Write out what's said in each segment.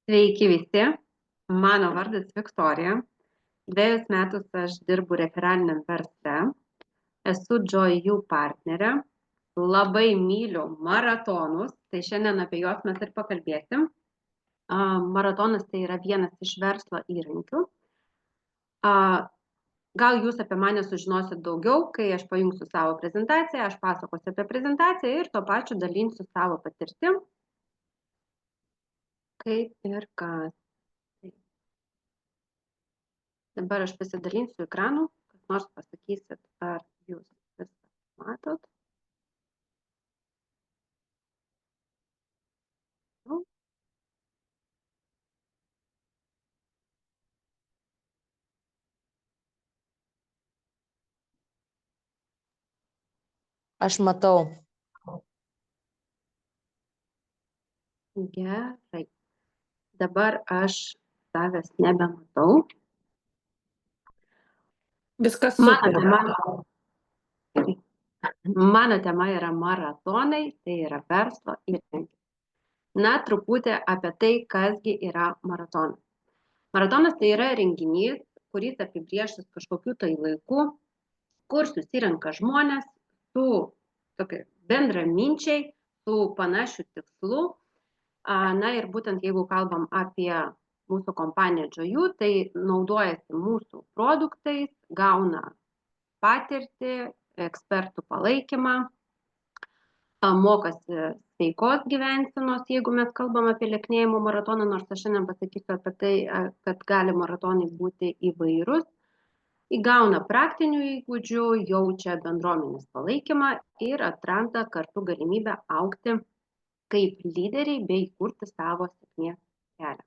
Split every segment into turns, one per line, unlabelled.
Sveiki visi, mano vardas Viktorija. 2 metus aš dirbu referaliniam versle, esu Joy partnerė, labai myliu maratonus, tai šiandien apie juos mes ir pakalbėsim. Maratonas tai yra vienas iš verslo įrankių. Gal jūs apie mane sužinosit daugiau, kai aš pajungsiu savo prezentaciją, aš pasakosiu apie prezentaciją ir tuo pačiu dalinsiu savo patirtim, kaip ir kas. Dabar aš pasidalinsiu ekranu, kas nors pasakysit, ar jūs viską matot.
Aš matau.
Gerai. Dabar aš savęs nebematau.
Viskas super.
Mano tema yra maratonai, tai yra verslo įrankis. Na, truputį apie tai, kasgi yra maratonas. Maratonas tai yra renginys, kuris apibrėžtas kažkokiu tai laiku, kur susirenka žmonės su bendraminčiai, su panašiu tikslu. Na ir būtent jeigu kalbam apie mūsų kompaniją Joy, tai naudojasi mūsų produktais, gauna patirtį, ekspertų palaikymą, mokosi sveikos gyvensenos, jeigu mes kalbam apie lieknėjimo maratoną, nors aš šiandien pasakysiu apie tai, kad gali maratonai būti įvairūs, įgauna praktinių įgūdžių, jaučia bendruomenės palaikymą ir atranda kartu galimybę augti kaip lyderiai bei kurti savo sėkmės kelią.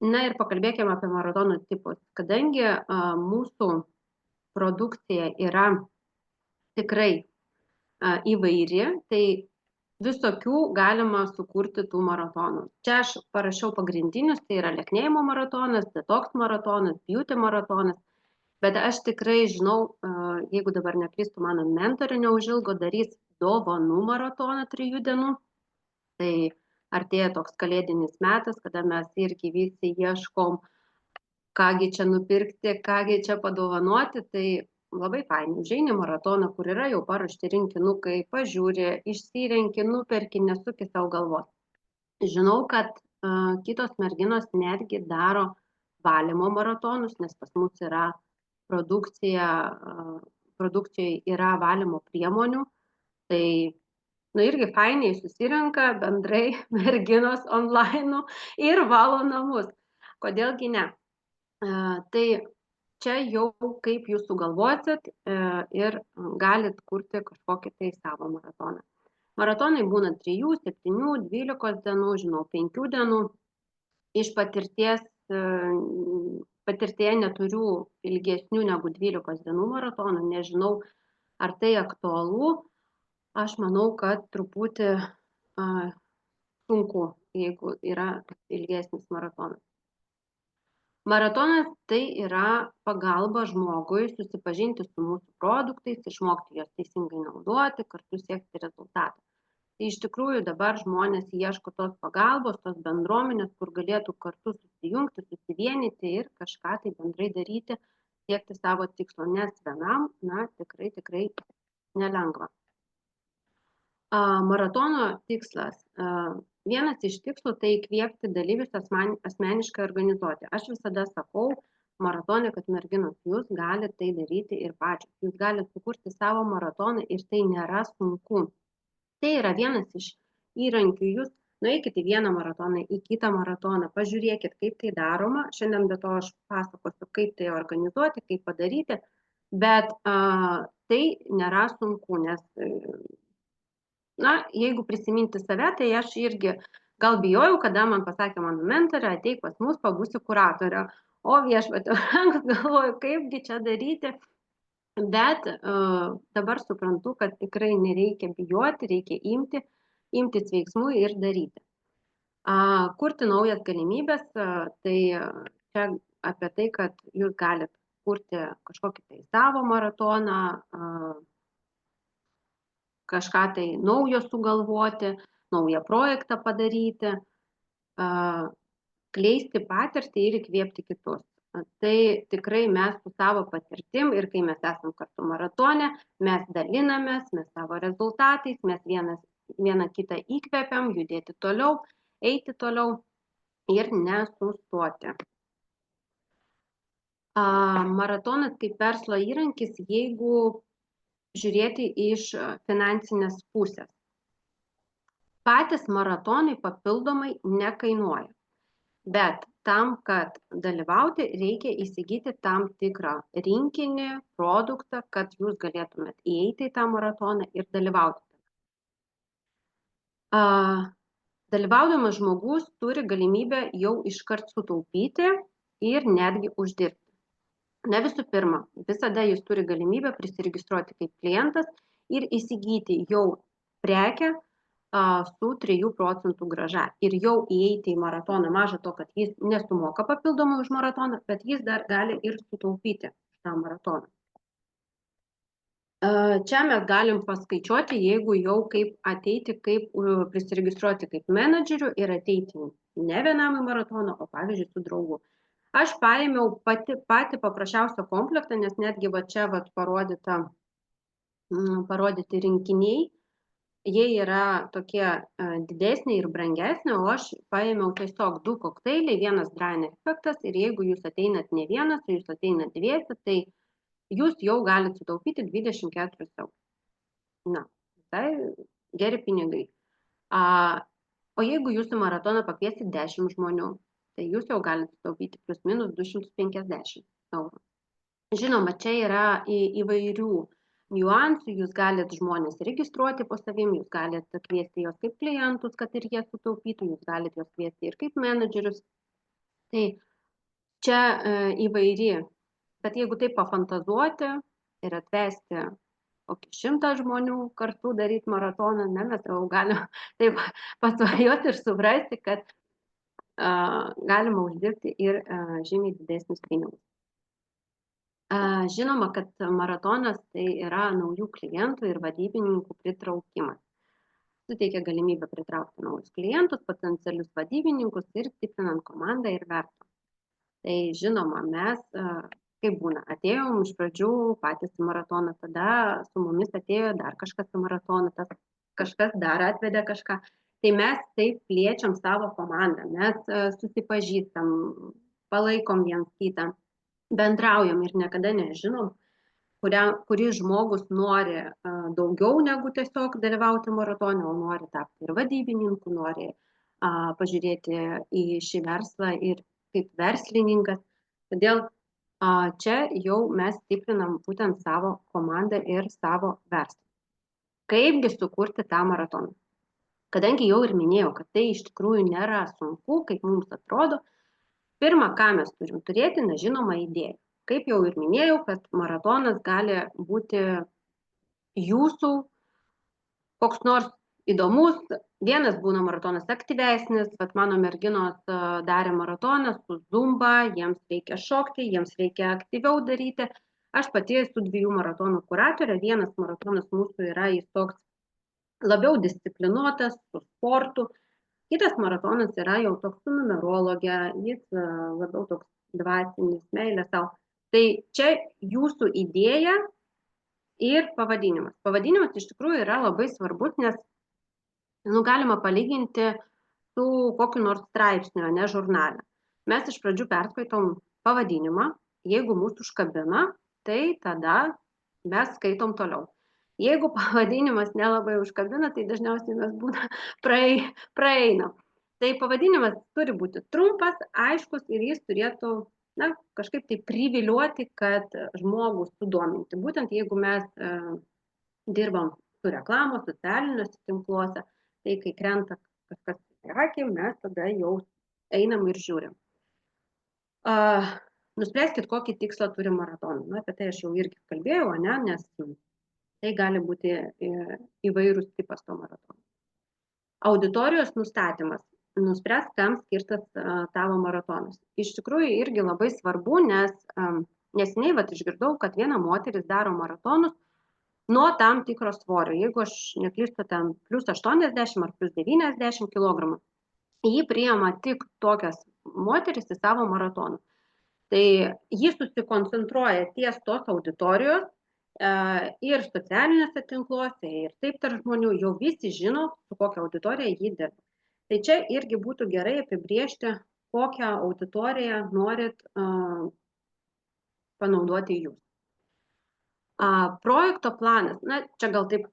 Na ir pakalbėkime apie maratono tipus. Kadangi mūsų produkcija yra tikrai įvairi, tai visokių galima sukurti tų maratonų. Čia aš parašiau pagrindinius, tai yra lieknėjimo maratonas, detoks maratonas, beauty maratonas, bet aš tikrai žinau, jeigu dabar neklystu, mano mentorė neužilgo darys dovanų maratoną 3 dienų, tai artėja toks kalėdinis metas, kada mes irgi visi ieškom, kągi čia nupirkti, kągi čia padovanoti, tai labai fainai, užeini maratoną, kur yra jau paruošti rinkinukai, pažiūri, išsirenki, nuperki, nesuki savo galvos. Žinau, kad kitos merginos netgi daro valymo maratonus, nes pas mus yra produkcijoje yra valymo priemonių, tai irgi fainiai susirenka bendrai merginos online ir valo namus. Kodėlgi ne? Tai čia jau kaip jūs sugalvosit ir galit kurti kažkokį tai savo maratoną. Maratonai būna 3, 7, 12 dienų, žinau, 5 dienų. Iš patirtyje neturiu ilgesnių negu 12 dienų maratonų, nežinau, ar tai aktualu. Aš manau, kad truputį sunku, jeigu yra ilgesnis maratonas. Maratonas tai yra pagalba žmogui susipažinti su mūsų produktais, išmokti juos teisingai naudoti, kartu siekti rezultatą. Tai iš tikrųjų dabar žmonės ieško tos pagalbos, tos bendruomenės, kur galėtų kartu susijungti, susivienyti ir kažką tai bendrai daryti, siekti savo tikslo, nes vienam, tikrai nelengva. Maratono tikslas. Vienas iš tikslų tai įkvėpti dalyvius asmeniškai organizuoti. Aš visada sakau maratone, kad merginos, jūs galite tai daryti ir pačios. Jūs galite sukurti savo maratoną ir tai nėra sunku. Tai yra vienas iš įrankių. Jūs nueikite į vieną maratoną, į kitą maratoną, pažiūrėkit, kaip tai daroma. Šiandien be to aš pasakosiu, kaip tai organizuoti, kaip padaryti, bet tai nėra sunku, nes jeigu prisiminti save, tai aš irgi gal bijojau, kada man pasakė mano mentorė, ateik pas mus, pabūsiu kuratorė. O viešpatie, galvoju, kaipgi čia daryti. Bet dabar suprantu, kad tikrai nereikia bijoti, reikia imtis veiksmų ir daryti. Kurti naujas galimybės, tai čia apie tai, kad jūs galite kurti kažkokį tai savo maratoną, kažką tai naujo sugalvoti, naują projektą padaryti, kleisti patirtį ir įkvėpti kitus. Tai tikrai mes su savo patirtim ir kai mes esam kartu maratone, mes dalinamės, mes savo rezultatais, mes vieną kitą įkvepiam, judėti toliau, eiti toliau ir nesustoti. Maratonas kaip verslo įrankis, jeigu žiūrėti iš finansinės pusės. Patys maratonai papildomai nekainuoja, bet tam, kad dalyvauti, reikia įsigyti tam tikrą rinkinį, produktą, kad jūs galėtumėt įeiti į tą maratoną ir dalyvauti. Dalyvaudamas žmogus turi galimybę jau iškart sutaupyti ir netgi uždirbti. Ne visų pirma, visada jis turi galimybę prisiregistruoti kaip klientas ir įsigyti jau prekę su 3 procentų grąža ir jau įeiti į maratoną. Maža to, kad jis nesumoka papildomai už maratoną, bet jis dar gali ir sutaupyti tą maratoną. Čia mes galim paskaičiuoti, jeigu jau kaip ateiti, kaip prisiregistruoti kaip menedžerių ir ateiti ne vienam į maratoną, o pavyzdžiui su draugu. Aš paėmiau patį paprasčiausią komplektą, nes netgi va čia parodyti rinkiniai, jie yra tokie didesni ir brangesni, o aš paėmiau tiesiog 2 kokteiliai, vienas drying efektas ir jeigu jūs ateinat ne vienas, jūs ateinat dviesi, tai jūs jau galite sutaupyti 24 eurus. Na, tai geri pinigai. O jeigu jūs į maratoną pakviesit 10 žmonių, tai jūs jau galite sutaupyti plus minus 250 eurų. Žinoma, čia yra įvairių niuansų, jūs galite žmonės registruoti po savim, jūs galite kviesti juos kaip klientus, kad ir jie sutaupytų, jūs galite juos kviesti ir kaip menedžerius. Tai čia įvairi, bet jeigu taip pafantazuoti ir atvesti kokį 100 žmonių kartu daryti maratoną, mes jau galime taip pasvajoti ir suprasti, kad galima uždirbti ir žymiai didesnius pinigus. Žinoma, kad maratonas tai yra naujų klientų ir vadybininkų pritraukimas. Suteikia galimybę pritraukti naujus klientus, potencialius vadybininkus ir stiprinant komandą ir verslą. Tai žinoma, mes, kaip būna, atėjom iš pradžių patys į maratoną, tada su mumis atėjo dar kažkas į maratoną, tas kažkas dar atvedė kažką. Tai mes taip plėčiam savo komandą, mes susipažįstam, palaikom viens kitą, bendraujam ir niekada nežinom, kuris žmogus nori daugiau negu tiesiog dalyvauti maratone, o nori tapti ir vadybininku, nori pažiūrėti į šį verslą ir kaip verslininkas. Todėl čia jau mes stiprinam būtent savo komandą ir savo verslą. Kaipgi sukurti tą maratoną? Kadangi jau ir minėjau, kad tai iš tikrųjų nėra sunku, kaip mums atrodo, pirma, ką mes turim turėti, žinoma, idėją. Kaip jau ir minėjau, kad maratonas gali būti jūsų koks nors įdomus, vienas būna maratonas aktyvesnis, bet mano merginos darė maratoną su zumba, jiems reikia šokti, jiems reikia aktyviau daryti. Aš pati esu 2 maratonų kuratorė, vienas maratonas mūsų yra jis toks labiau disciplinuotas, su sportu. Kitas maratonas yra jau toks su numerologija, jis labiau toks dvasinis, meilė savo. Tai čia jūsų idėja ir pavadinimas. Pavadinimas iš tikrųjų yra labai svarbus, nes galima palyginti su kokiu nors straipsniu, ne žurnale. Mes iš pradžių perskaitom pavadinimą, jeigu mūsų užkabina, tai tada mes skaitom toliau. Jeigu pavadinimas nelabai užkabina, tai dažniausiai mes būna praeinam. Tai pavadinimas turi būti trumpas, aiškus ir jis turėtų kažkaip tai priviliuoti, kad žmogų sudominti. Būtent jeigu mes dirbam su reklamos, socialiniuose tinkluose, tai kai krenta kažkas į akį, mes tada jau einam ir žiūrim. Nuspręskit, kokį tikslą turi maratonas. Apie tai aš jau irgi kalbėjau, nes tai gali būti įvairūs tipas to maratono. Auditorijos nustatymas. Nuspręs, kam skirtas tavo maratonas. Iš tikrųjų irgi labai svarbu, nes neseniai išgirdau, kad viena moteris daro maratonus nuo tam tikro svorio. Jeigu aš neklystu, ten plus 80 ar plus 90 kg, jį priima tik tokias moteris į savo maratoną. Tai jis susikoncentruoja ties tos auditorijos ir socialiniuose tinkluose, ir taip tarp žmonių jau visi žino, su kokia auditorija jį dirba. Tai čia irgi būtų gerai apibriežti, kokią auditoriją norit panaudoti jūs. Projekto planas, na čia gal taip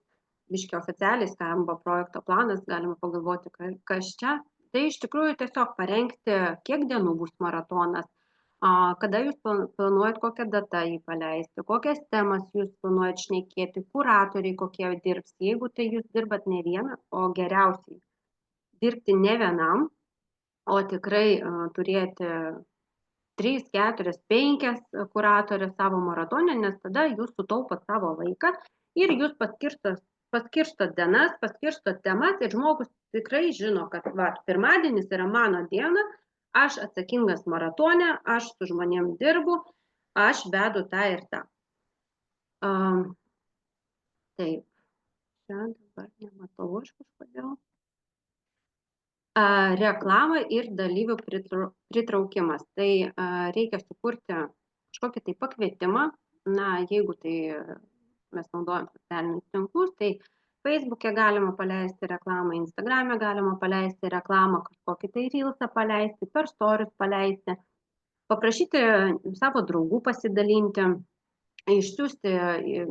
biškiai oficialiai skamba projekto planas, galima pagalvoti, kas čia. Tai iš tikrųjų tiesiog parengti, kiek dienų bus maratonas, kada jūs planuojat, kokią datą jį paleisti, kokias temas jūs planuojat šnekėti, kuratoriai kokie dirbs. Jeigu tai jūs dirbat ne vieną, o geriausiai dirbti ne vienam, o tikrai turėti 3, 4, 5 kuratorės savo maratone, nes tada jūs sutaupot savo laiką ir jūs paskirstot dienas, paskirstot temas ir žmogus tikrai žino, kad pirmadienis yra mano diena, aš atsakingas maratone, aš su žmonėm dirbu, aš vedu tą ir tą. Taip, čia dabar nematau aš kažkodėl. Reklama ir dalyvių pritraukimas. Tai reikia sukurti kažkokį tai pakvietimą. Na, jeigu tai mes naudojam socialinius tinklus, tai Facebook'e galima paleisti reklamą, Instagram'e galima paleisti reklamą, kažkokį tai reelsą paleisti, per stories paleisti, paprašyti savo draugų pasidalinti, išsiųsti,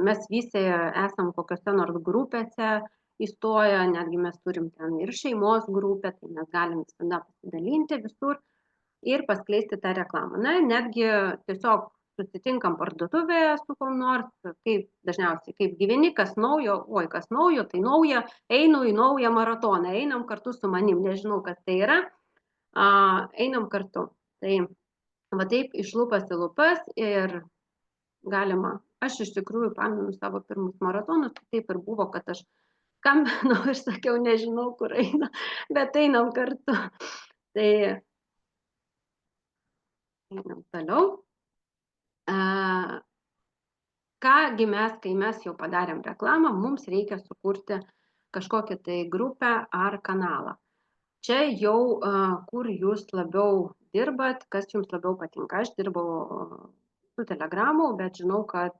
mes visi esam kokiose nors grupėse įstoja, netgi mes turim ten ir šeimos grupę, tai mes galim visada pasidalinti visur ir paskleisti tą reklamą. Na, netgi tiesiog susitinkam parduotuvėje su kom nors, kaip dažniausiai, kaip gyveni, kas naujo, kas naujo, tai nauja, einu į naują maratoną, einam kartu su manim, nežinau, kas tai yra, einam kartu. Tai va taip iš lūpas į lūpas ir galima. Aš iš tikrųjų pamenu savo pirmus maratonus, taip ir buvo, kad aš skambinau ir sakiau, nežinau, kur eina, bet einam kartu. Tai einam toliau. Kągi mes, kai mes jau padarėm reklamą, mums reikia sukurti kažkokią tai grupę ar kanalą. Čia jau, kur jūs labiau dirbat, kas jums labiau patinka. Aš dirbau su Telegramu, bet žinau, kad,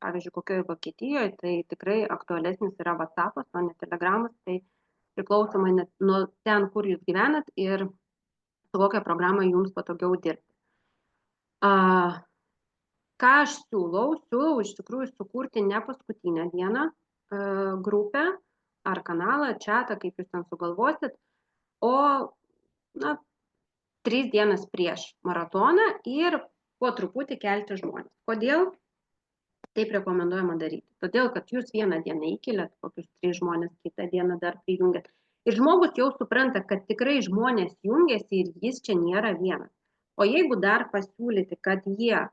pavyzdžiui, kokioje Vokietijoje, tai tikrai aktualesnis yra WhatsApp'as, o ne Telegramas, tai priklausomai nuo ten, kur jūs gyvenat ir su kokią programą jums patogiau dirbti. Ką aš siūlau iš tikrųjų sukurti ne paskutinę dieną grupę ar kanalą, chatą, kaip jūs ten sugalvosit, o 3 dienas prieš maratoną ir po truputį kelti žmonės. Kodėl taip rekomenduojama daryti? Todėl, kad jūs vieną dieną įkeliat, kokius 3 žmonės, kitą dieną dar prijungiat. Ir žmogus jau supranta, kad tikrai žmonės jungiasi ir jis čia nėra vienas. O jeigu dar pasiūlyti, kad jie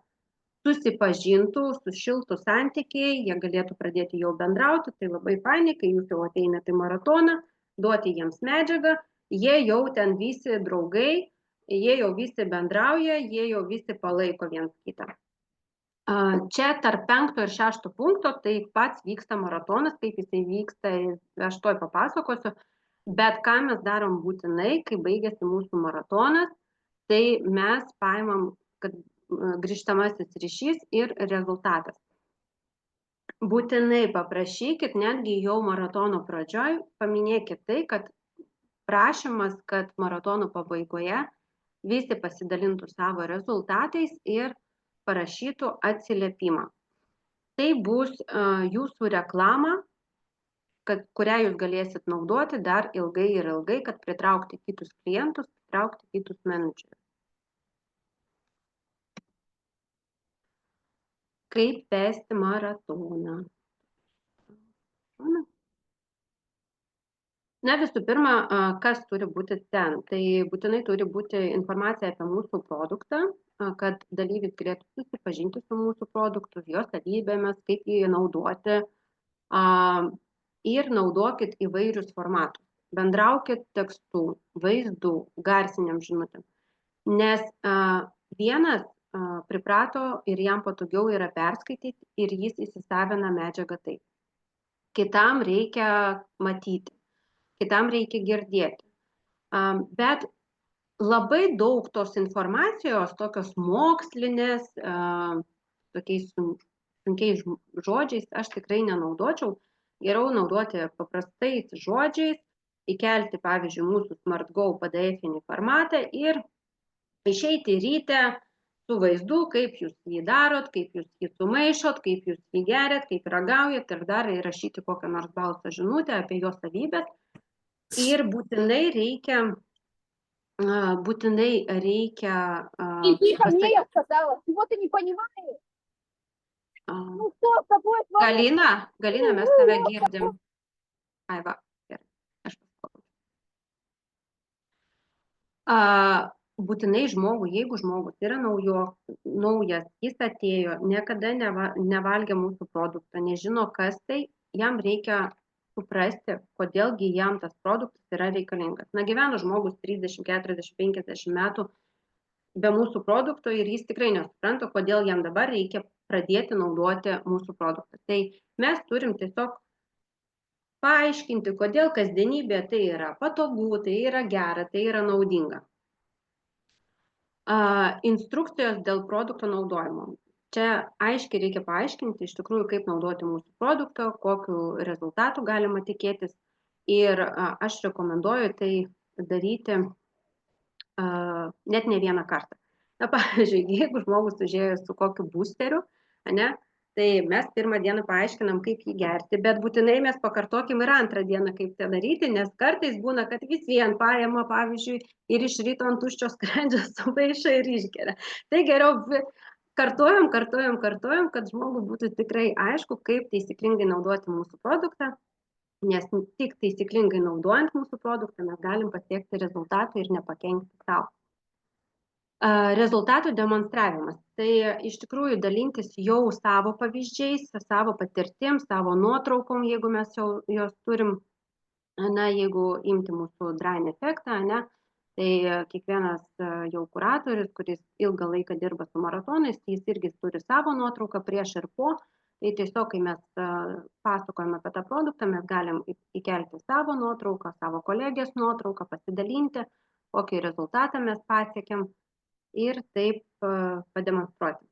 susipažintų, sušiltų santykiai, jie galėtų pradėti jau bendrauti, tai labai fainai, kai jūs jau ateinate į maratoną, duoti jiems medžiagą, jie jau ten visi draugai, jie jau visi bendrauja, jie jau visi palaiko vienas kitą. Čia tarp 5 ir 6 punkto tai pats vyksta maratonas, kaip jisai vyksta, aš toj papasakosiu, bet ką mes darom būtinai, kai baigėsi mūsų maratonas, tai mes paimam, kad grįžtamasis ryšys ir rezultatas. Būtinai paprašykit, netgi jau maratono pradžioj, paminėkit tai, kad prašymas, kad maratono pabaigoje visi pasidalintų savo rezultatais ir parašytų atsiliepimą. Tai bus jūsų reklama, kurią jūs galėsit naudoti dar ilgai ir ilgai, kad pritraukti kitus klientus, pritraukti kitus menedžerius. Kaip vesti maratoną? Na, visų pirma, kas turi būti ten? Tai būtinai turi būti informacija apie mūsų produktą, kad dalyvis galėtų susipažinti su mūsų produktu, jo savybėmis, kaip jį naudoti. Ir naudokit įvairius formatus. Bendraukit tekstų, vaizdų, garsiniam žinutėm. Nes vienas priprato ir jam patogiau yra perskaityti ir jis įsisavina medžiagą taip. kitam reikia matyti, kitam reikia girdėti. Bet labai daug tos informacijos, tokios mokslinės, tokiais sunkiais žodžiais aš tikrai nenaudočiau. Geriau naudoti paprastais žodžiais, įkelti, pavyzdžiui, mūsų SmartGo PDF-inį formatą ir išeiti ryte su vaizdu, kaip jūs jį darot, kaip jūs jį sumaišot, kaip jūs jį geriat, kaip ragaujat ir dar įrašyti kokią nors balso žinutę apie jo savybės. Ir būtinai reikia
Тихо, мне я сказала, чего ты не понимаешь? Ну что с тобой творится?
Galina, mes tave girdim. Ai, va, gerai, aš paskau. Būtinai žmogui, jeigu žmogus yra naujas, jis atėjo, niekada nevalgė mūsų produktą, nežino kas tai, jam reikia suprasti, kodėlgi jam tas produktas yra reikalingas. Na, gyvena žmogus 30, 40, 50 metų be mūsų produkto ir jis tikrai nesupranta, kodėl jam dabar reikia pradėti naudoti mūsų produktą. Tai mes turim tiesiog paaiškinti, kodėl kasdienybė tai yra patogu, tai yra gera, tai yra naudinga. Instrukcijos dėl produkto naudojimo. Čia aiškiai reikia paaiškinti iš tikrųjų, kaip naudoti mūsų produktą, kokiu rezultatu galima tikėtis. Ir aš rekomenduoju tai daryti net ne vieną kartą. Na, pavyzdžiui, jeigu žmogus užėjo su kokiu boosteriu, tai mes pirmą dieną paaiškinam, kaip jį gerti, bet būtinai mes pakartokim ir antrą dieną, kaip tai daryti, nes kartais būna, kad vis vien paima, pavyzdžiui, ir iš ryto ant tuščio skrandžio sumaišo ir išgeria. Tai geriau kartojam, kad žmogui būtų tikrai aišku, kaip taisyklingai naudoti mūsų produktą, nes tik taisyklingai naudojant mūsų produktą mes galim pasiekti rezultatą ir nepakenkti sau. Rezultatų demonstravimas. Tai iš tikrųjų dalintis jau savo pavyzdžiais, savo patirtim, savo nuotraukom, jeigu mes jau jos turim, jeigu imti mūsų Drain efektą, tai kiekvienas jau kuratorius, kuris ilgą laiką dirba su maratonais, jis irgi turi savo nuotrauką prieš ir po. Tai tiesiog, kai mes pasakojame apie tą produktą, mes galim įkelti savo nuotrauką, savo kolegės nuotrauką, pasidalinti, kokį rezultatą mes pasiekėm. Ir taip pademonstruoti.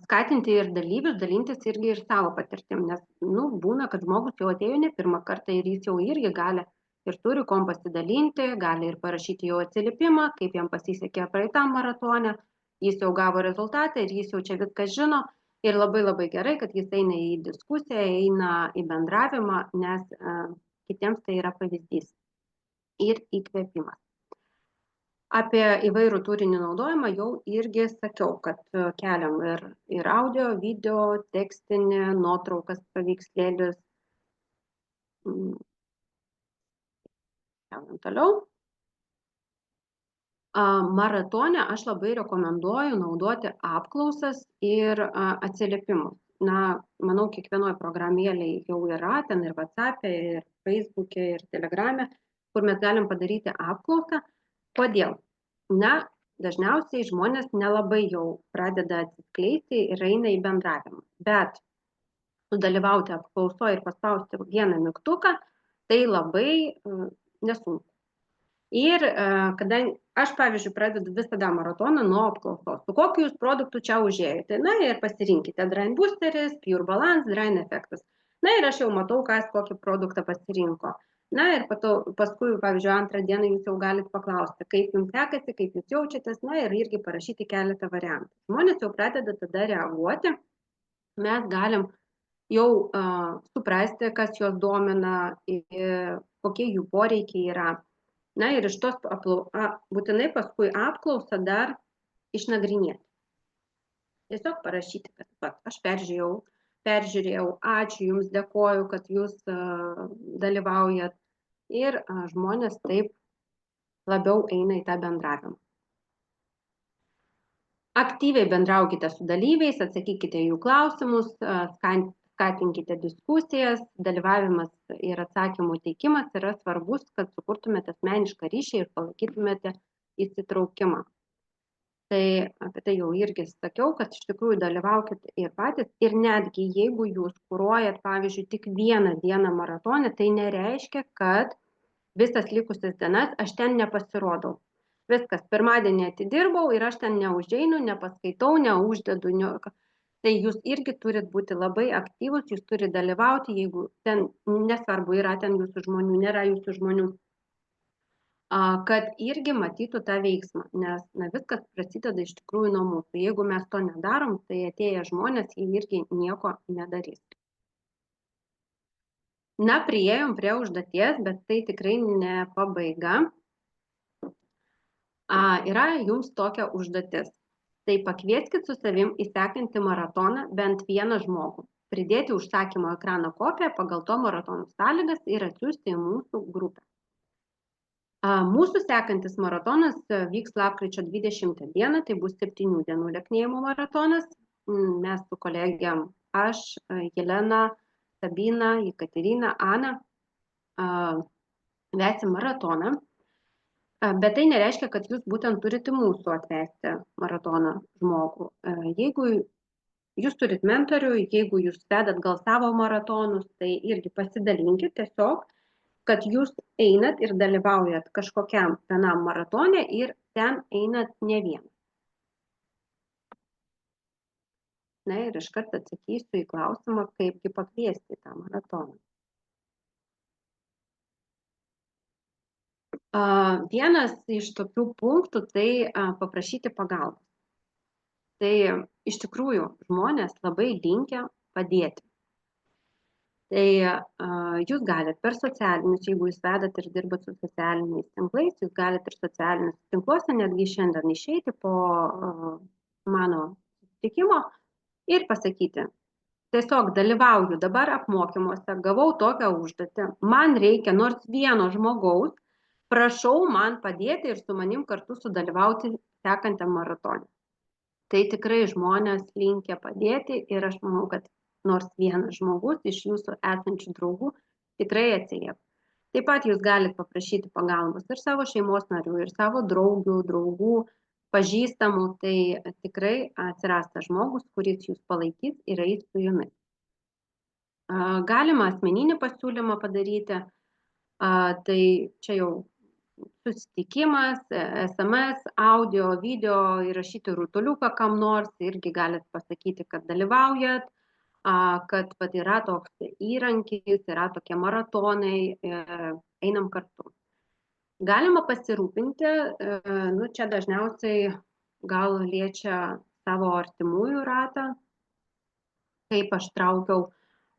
Skatinti ir dalyvius dalintis irgi ir savo patirtim, nes būna, kad žmogus jau atėjo ne pirmą kartą ir jis jau irgi gali ir turi kom pasidalinti, gali ir parašyti jau atsiliepimą, kaip jam pasisekė praeitam maratone, jis jau gavo rezultatą ir jis jau čia viską žino ir labai labai gerai, kad jis eina į diskusiją, eina į bendravimą, nes kitiems tai yra pavyzdys ir įkvėpimas. Apie įvairių turinį naudojimą jau irgi sakiau, kad keliam ir audio, video, tekstinį, nuotraukas, paveikslėlius. Keliam toliau. Maratone aš labai rekomenduoju naudoti apklausas ir atsiliepimus. Manau, kiekvienoje programėlėje jau yra, ten ir WhatsApp'e, ir Facebook'e, ir Telegram'e, kur mes galim padaryti apklausą. Kodėl? Dažniausiai žmonės nelabai jau pradeda atsiskleisti ir eina į bendravimą. Bet sudalyvauti apklausoje ir paspausti vieną mygtuką, tai labai nesunku. Ir kadangi aš, pavyzdžiui, pradedu visada maratoną nuo apklausos. Su kokiu jūs produktu čia užėjote? Ir pasirinkite Drain Boosteris, Pure Balance, Drain efektas. Ir aš jau matau, kas kokį produktą pasirinko. Ir paskui, pavyzdžiui, antrą dieną jūs jau galite paklausti, kaip jums sekasi, kaip jūs jaučiatės, ir irgi parašyti keletą variantų. Žmonės jau pradeda tada reaguoti, mes galim jau suprasti, kas juos domina, kokie jų poreikiai yra. Ir iš tos būtinai paskui apklausą dar išnagrinėti. Tiesiog parašyti, kad aš peržiūrėjau, ačiū jums, dėkoju, kad jūs dalyvaujat. Ir žmonės taip labiau eina į tą bendravimą. Aktyviai bendraukite su dalyviais, atsakykite jų klausimus, skatinkite diskusijas, dalyvavimas ir atsakymų teikimas yra svarbus, kad sukurtumėte asmenišką ryšį ir palaikytumėte įsitraukimą. Tai apie tai jau irgi sakiau, kad iš tikrųjų dalyvaukit ir patys. Ir netgi jeigu jūs kuruojat, pavyzdžiui, tik vieną dieną maratone, tai nereiškia, kad visas likusias dienas aš ten nepasirodau. Viskas, pirmadienį atidirbau ir aš ten neužeinu, nepaskaitau, neuždedu. Tai jūs irgi turit būti labai aktyvus, jūs turit dalyvauti, jeigu ten, nesvarbu, yra ten jūsų žmonių, nėra jūsų žmonių, kad irgi matytų tą veiksmą, nes viskas prasideda iš tikrųjų nuo mūsų. Jeigu mes to nedarom, tai atėję žmonės jie irgi nieko nedarys. Na, priėjom prie užduoties, bet tai tikrai ne pabaiga. Yra jums tokia užduotis. Tai pakvieskit su savim į sekantį maratoną bent vieną žmogų. Pridėti užsakymo ekrano kopiją pagal to maratono sąlygas ir atsiųsti į mūsų grupę. Mūsų sekantis maratonas vyks lapkričio 20 dieną, tai bus 7 dienų lieknėjimo maratonas. Mes su kolegėm, aš, Jelena, Sabina, Jekaterina, Ana, vesim maratoną. Bet tai nereiškia, kad jūs būtent turite mūsų atvesti maratoną žmogų. Jeigu jūs turit mentorių, jeigu jūs vedat gal savo maratonus, tai irgi pasidalinkit tiesiog, kad jūs einat ir dalyvaujat kažkokiam vienam maratone ir ten einat ne vienas. Na ir iškart atsakysiu į klausimą, kaipgi pakviesti tą maratoną. Vienas iš tokių punktų tai paprašyti pagalbos. Tai iš tikrųjų žmonės labai linkę padėti. Tai jūs galit per socialinius, jeigu jūs vedat ir dirbat su socialiniais tinklais, jūs galit ir socialinius tinkluose netgi šiandien išeiti po mano susitikimo ir pasakyti, tiesiog dalyvauju dabar apmokymuose, gavau tokią užduotį, man reikia nors vieno žmogaus, prašau man padėti ir su manim kartu sudalyvauti sekančiam maratonui. Tai tikrai žmonės linkę padėti ir aš manau, kad nors vienas žmogus iš jūsų esančių draugų tikrai atsiliepia. Taip pat jūs galite paprašyti pagalbos ir savo šeimos narių, ir savo draugių, draugų, pažįstamų, tai tikrai atsiras tas žmogus, kuris jūs palaikys ir eis su jumis. Galima asmeninį pasiūlymą padaryti, tai čia jau susitikimas, SMS, audio, video, įrašyti rutuliuką kam nors, irgi galite pasakyti, kad dalyvaujat, kad yra toks įrankis, yra tokie maratonai, einam kartu. Galima pasirūpinti, čia dažniausiai gal liečia savo artimųjų ratą, kaip aš traukiau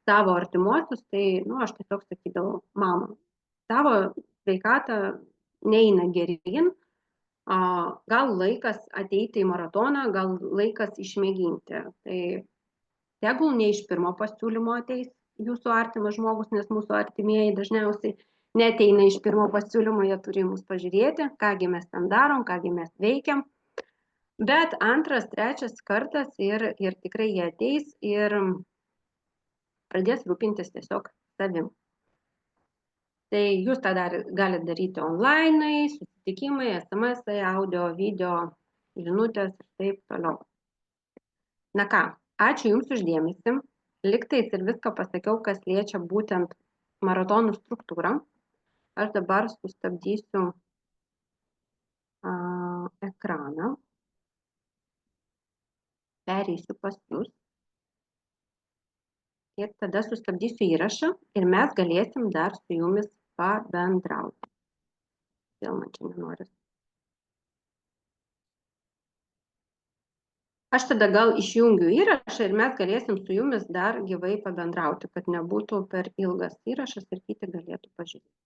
savo artimuosius, tai aš tiesiog sakydavau, mama, tavo sveikata neina geryn, gal laikas ateiti į maratoną, gal laikas išmėginti. Tai tegul ne iš pirmo pasiūlymo ateis jūsų artimas žmogus, nes mūsų artimieji dažniausiai neteina iš pirmo pasiūlymo, jie turi mus pažiūrėti, kągi mes ten darom, kągi mes veikiam. Bet antras, trečias kartas ir tikrai jie ateis ir pradės rūpintis tiesiog savim. Tai jūs tą galite daryti online, susitikimai, SMS, audio, video, žinutės ir taip toliau. Na ką, ačiū Jums už dėmesį. Liktais ir viską pasakiau, kas liečia būtent maratonų struktūrą. Aš dabar sustabdysiu ekraną. Pereisiu pas Jūs. Ir tada sustabdysiu įrašą ir mes galėsim dar su Jumis pabendrauti. Vėl man čia nenoris. Aš tada gal išjungiu įrašą ir mes galėsim su Jumis dar gyvai pabendrauti, kad nebūtų per ilgas įrašas ir kiti galėtų pažiūrėti.